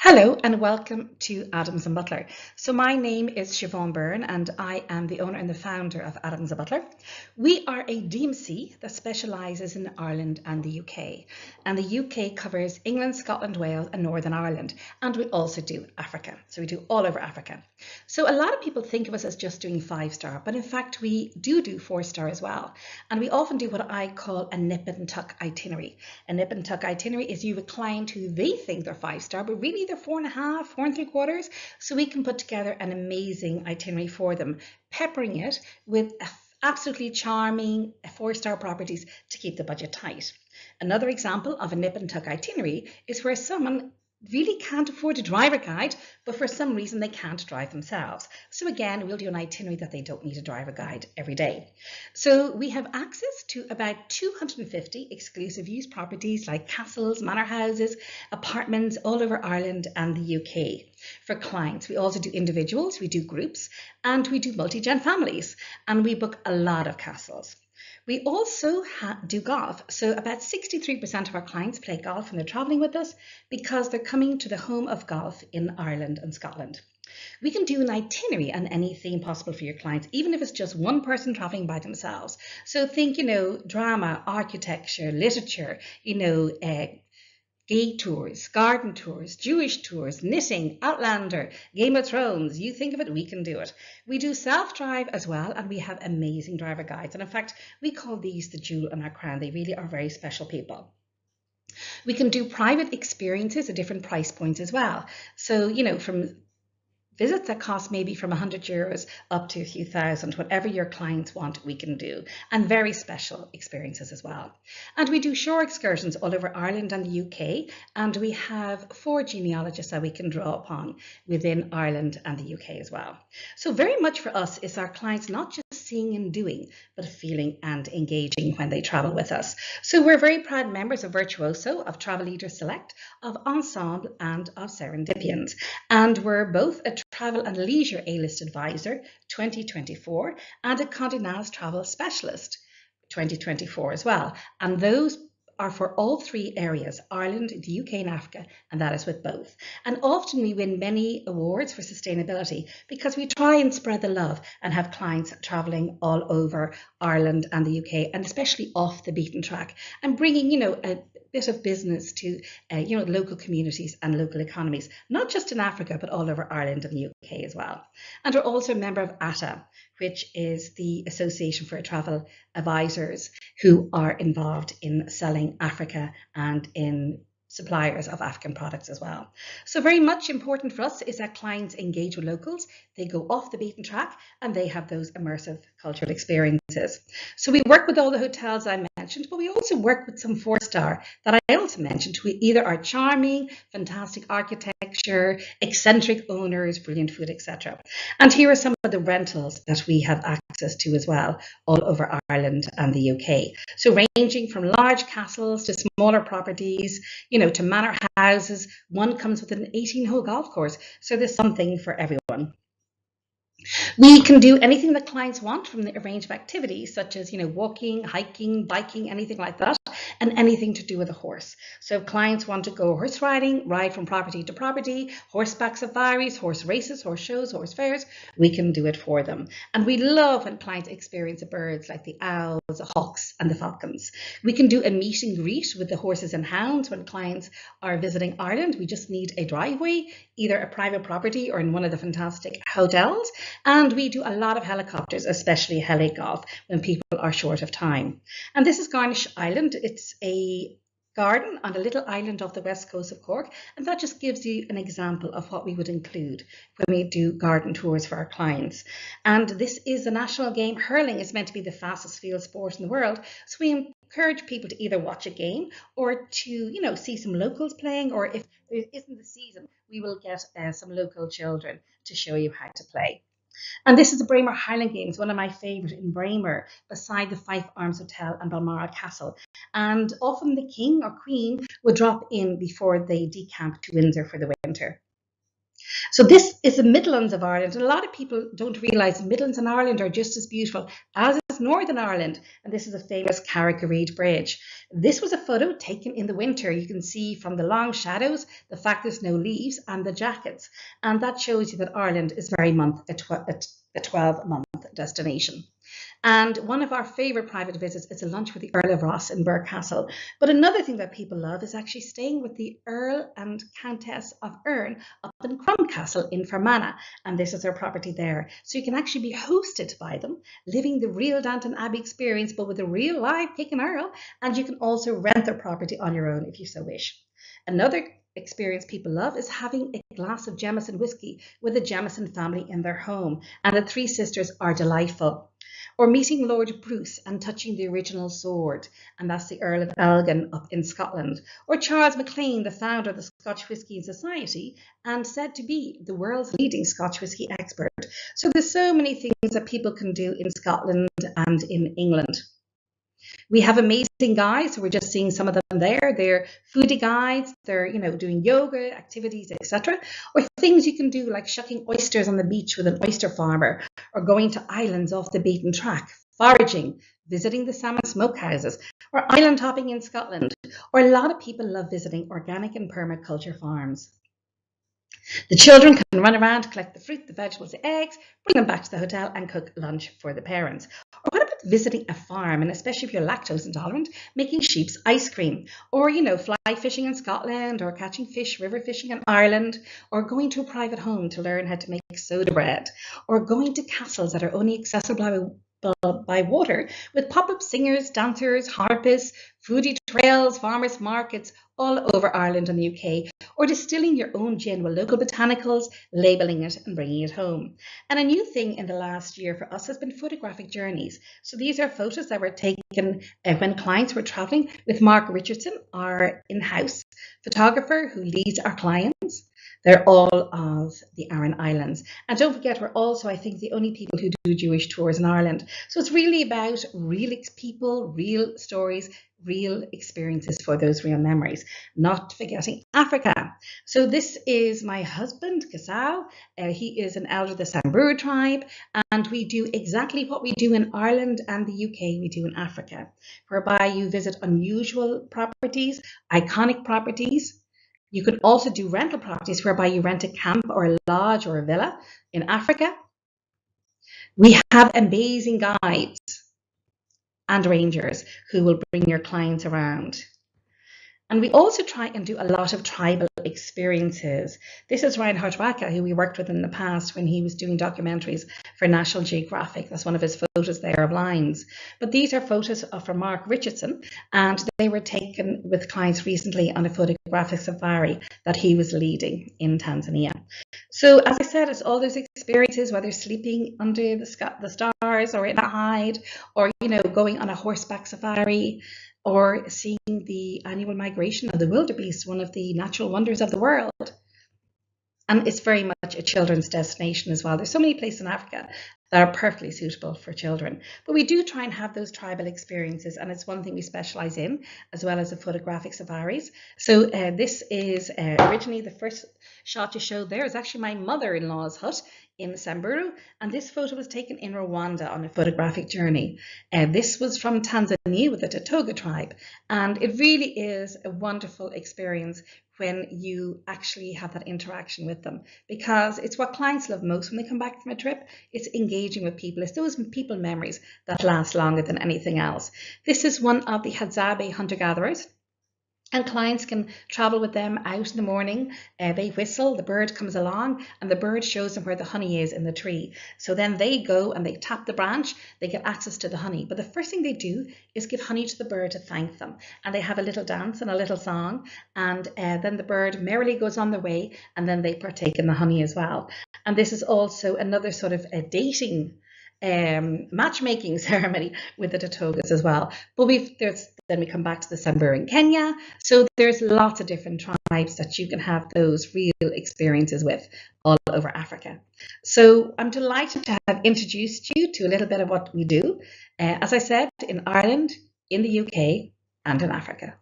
Hello and welcome to Adams Butler. So my name is Siobhan Byrne and I am the owner and the founder of Adams Butler. We are a DMC that specialises in Ireland and the UK. And the UK covers England, Scotland, Wales and Northern Ireland. And we also do Africa. So we do all over Africa. So a lot of people think of us as just doing 5-star, but in fact we do 4-star as well. And we often do what I call a nip and tuck itinerary. A nip and tuck itinerary is you have a client who they think they're 5-star, but really they're 4.5, 4.75. So we can put together an amazing itinerary for them, peppering it with absolutely charming 4-star properties to keep the budget tight. Another example of a nip and tuck itinerary is where someone really can't afford a driver guide, but for some reason they can't drive themselves. So again, we'll do an itinerary that they don't need a driver guide every day. So we have access to about 250 exclusive use properties like castles, manor houses, apartments all over Ireland and the UK for clients. We also do individuals, we do groups, and we do multi-gen families, and we book a lot of castles. We also do golf. So about 63% of our clients play golf when they're traveling with us because they're coming to the home of golf in Ireland and Scotland. We can do an itinerary on any theme possible for your clients, even if it's just one person traveling by themselves. So think, drama, architecture, literature, gay tours, garden tours, Jewish tours, knitting, Outlander, Game of Thrones. You think of it, we can do it. We do self-drive as well, and we have amazing driver guides. And in fact, we call these the jewel on our crown. They really are very special people. We can do private experiences at different price points as well. So, from visits that cost maybe from €100 up to a few thousand, whatever your clients want, we can do, and very special experiences as well. And we do shore excursions all over Ireland and the UK, and we have 4 genealogists that we can draw upon within Ireland and the UK as well. So very much for us is our clients not just seeing and doing, but feeling and engaging when they travel with us. So we're very proud members of Virtuoso, of Travel Leaders Select, of Ensemble and of Serendipians. And we're both a Travel and Leisure A-List Advisor 2024 and a Condé Nast Travel Specialist 2024 as well. And those are for all 3 areas, Ireland, the UK and Africa, and that is with both. And often we win many awards for sustainability because we try and spread the love and have clients travelling all over Ireland and the UK, and especially off the beaten track, and bringing, a bit of business to, local communities and local economies, not just in Africa, but all over Ireland and the UK as well. And we're also a member of ATA, which is the Association for Travel Advisors who are involved in selling Africa and in suppliers of African products as well. So very much important for us is that clients engage with locals, they go off the beaten track, and they have those immersive cultural experiences. So we work with all the hotels I mentioned, but we also work with some 4-star that I also mentioned, who either are charming, fantastic architecture, eccentric owners, brilliant food, etc. And here are some of the rentals that we have access to as well, all over Ireland and the UK. So ranging from large castles to smaller properties, to manor houses. One comes with an 18-hole golf course. So there's something for everyone. We can do anything that clients want from a range of activities, such as, walking, hiking, biking, anything like that, and anything to do with a horse. So if clients want to go horse riding, ride from property to property, horseback safaris, horse races, horse shows, horse fairs, we can do it for them. And we love when clients experience the birds like the owls, the hawks, and the falcons. We can do a meet and greet with the horses and hounds when clients are visiting Ireland. We just need a driveway, either a private property or in one of the fantastic hotels. And we do a lot of helicopters, especially heli golf, when people are short of time. And this is Garnish Island. It's a garden on a little island off the west coast of Cork, and that just gives you an example of what we would include when we do garden tours for our clients. And this is the national game. Hurling is meant to be the fastest field sport in the world, so we encourage people to either watch a game or to see some locals playing, or if there isn't the season, we will get some local children to show you how to play. And this is the Braemar Highland Games, one of my favourite in Braemar, beside the Fife Arms Hotel and Balmoral Castle. And often the king or queen would drop in before they decamp to Windsor for the winter. So this is the Midlands of Ireland, and a lot of people don't realise the Midlands and Ireland are just as beautiful as is Northern Ireland, and this is a famous Carrick-a-Reid Bridge. This was a photo taken in the winter. You can see from the long shadows, the fact there's no leaves, and the jackets, and that shows you that Ireland is very much a 12-month destination. And one of our favourite private visits is a lunch with the Earl of Ross in Burghcastle. But another thing that people love is actually staying with the Earl and Countess of Erne up in Crumcastle in Fermanagh. And this is their property there. So you can actually be hosted by them, living the real Downton Abbey experience, but with a real live king and earl. And you can also rent their property on your own if you so wish. Another experience people love is having a glass of Jameson whiskey with the Jameson family in their home. And the three sisters are delightful. Or meeting Lord Bruce and touching the original sword, and that's the Earl of Elgin up in Scotland. Or Charles MacLean, the founder of the Scotch Whisky Society, and said to be the world's leading Scotch whisky expert. So there's so many things that people can do in Scotland and in England. We have amazing guides, so we're just seeing some of them there. They're foodie guides, they're doing yoga, activities, etc. Or things you can do like shucking oysters on the beach with an oyster farmer, or going to islands off the beaten track, foraging, visiting the salmon smokehouses, or island hopping in Scotland. Or a lot of people love visiting organic and permaculture farms. The children can run around, collect the fruit, the vegetables, the eggs, bring them back to the hotel and cook lunch for the parents. Or what about visiting a farm, and especially if you're lactose intolerant, making sheep's ice cream? Or, fly fishing in Scotland, or catching fish, river fishing in Ireland, or going to a private home to learn how to make soda bread, or going to castles that are only accessible by water with pop-up singers, dancers, harpists, foodie trails, farmers markets all over Ireland and the UK, or distilling your own gin with local botanicals, labelling it and bringing it home. And a new thing in the last year for us has been photographic journeys. So these are photos that were taken when clients were travelling with Mark Richardson, our in-house photographer who leads our clients. They're all of the Aran Islands. And don't forget, we're also, I think, the only people who do Jewish tours in Ireland. So it's really about real people, real stories, real experiences for those real memories, not forgetting Africa. So this is my husband, Kasau. He is an elder of the Samburu tribe, and we do exactly what we do in Ireland and the UK, we do in Africa, whereby you visit unusual properties, iconic properties. You can also do rental properties whereby you rent a camp or a lodge or a villa in Africa. We have amazing guides and rangers who will bring your clients around. And we also try and do a lot of tribal experiences. This is Reinhard Wacker, who we worked with in the past when he was doing documentaries for National Geographic. That's one of his photos there of lines. But these are photos from Mark Richardson, and they were taken with clients recently on a photographic safari that he was leading in Tanzania. So as I said, it's all those experiences, whether sleeping under the stars or in a hide, or going on a horseback safari, or seeing the annual migration of the wildebeest, one of the natural wonders of the world. And it's very much a children's destination as well. There's so many places in Africa that are perfectly suitable for children. But we do try and have those tribal experiences, and it's one thing we specialise in, as well as the photographic safaris. So this is originally the first shot you showed there is actually my mother-in-law's hut in Samburu, and this photo was taken in Rwanda on a photographic journey. This was from Tanzania with the Tatoga tribe, and it really is a wonderful experience when you actually have that interaction with them, because it's what clients love most when they come back from a trip. It's engaging with people. It's those people memories that last longer than anything else. This is one of the Hadzabe hunter-gatherers, and clients can travel with them out in the morning. They whistle, the bird comes along, and the bird shows them where the honey is in the tree. So then they go and they tap the branch, they get access to the honey. But the first thing they do is give honey to the bird to thank them. And they have a little dance and a little song, and then the bird merrily goes on their way, and then they partake in the honey as well. And this is also another sort of a dating matchmaking ceremony with the Tatogas as well. But then we come back to the Samburu in Kenya. So there's lots of different tribes that you can have those real experiences with all over Africa. So I'm delighted to have introduced you to a little bit of what we do, as I said, in Ireland, in the UK, and in Africa.